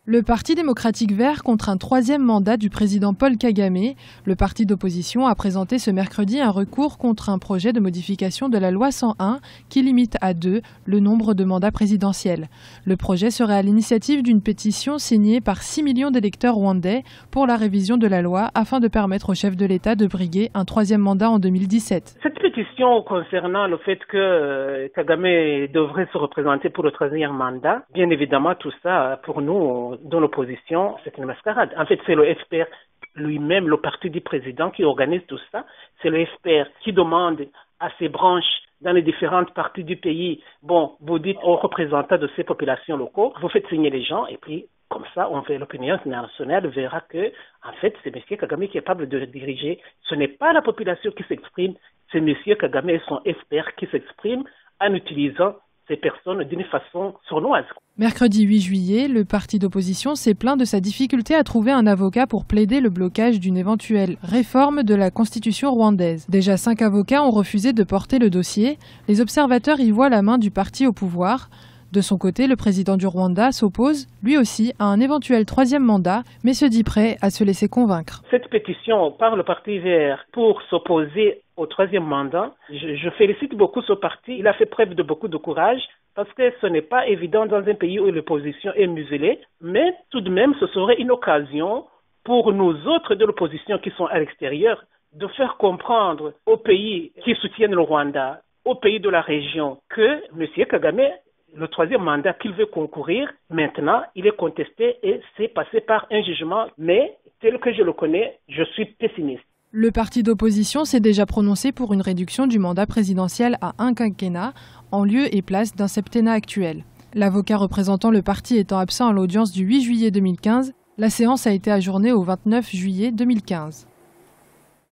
Le Parti démocratique vert contre un troisième mandat du président Paul Kagame. Le parti d'opposition a présenté ce mercredi un recours contre un projet de modification de la loi 101 qui limite à 2 le nombre de mandats présidentiels. Le projet serait à l'initiative d'une pétition signée par 6 millions d'électeurs rwandais pour la révision de la loi afin de permettre au chef de l'État de briguer un troisième mandat en 2017. Cette pétition concernant le fait que Kagame devrait se représenter pour le troisième mandat, bien évidemment tout ça pour nous dans l'opposition, c'est une mascarade. En fait, c'est le FPR lui-même, le parti du président, qui organise tout ça. C'est le FPR qui demande à ses branches dans les différentes parties du pays, bon, vous dites aux représentants de ces populations locaux, vous faites signer les gens et puis comme ça, l'opinion nationale verra que, en fait, c'est M. Kagame qui est capable de diriger. Ce n'est pas la population qui s'exprime, c'est M. Kagame et son FPR qui s'expriment en utilisant ces personnes d'une façon sournoise. Mercredi 8 juillet, le parti d'opposition s'est plaint de sa difficulté à trouver un avocat pour plaider le blocage d'une éventuelle réforme de la Constitution rwandaise. Déjà 5 avocats ont refusé de porter le dossier. Les observateurs y voient la main du parti au pouvoir. De son côté, le président du Rwanda s'oppose, lui aussi, à un éventuel troisième mandat, mais se dit prêt à se laisser convaincre. Cette pétition par le Parti vert pour s'opposer au troisième mandat, je félicite beaucoup ce parti. Il a fait preuve de beaucoup de courage parce que ce n'est pas évident dans un pays où l'opposition est muselée, mais tout de même, ce serait une occasion pour nous autres de l'opposition qui sont à l'extérieur de faire comprendre aux pays qui soutiennent le Rwanda, aux pays de la région, que M. Kagame, le troisième mandat qu'il veut concourir, maintenant, il est contesté et c'est passé par un jugement. Mais, tel que je le connais, je suis pessimiste. Le parti d'opposition s'est déjà prononcé pour une réduction du mandat présidentiel à un quinquennat, en lieu et place d'un septennat actuel. L'avocat représentant le parti étant absent à l'audience du 8 juillet 2015, la séance a été ajournée au 29 juillet 2015.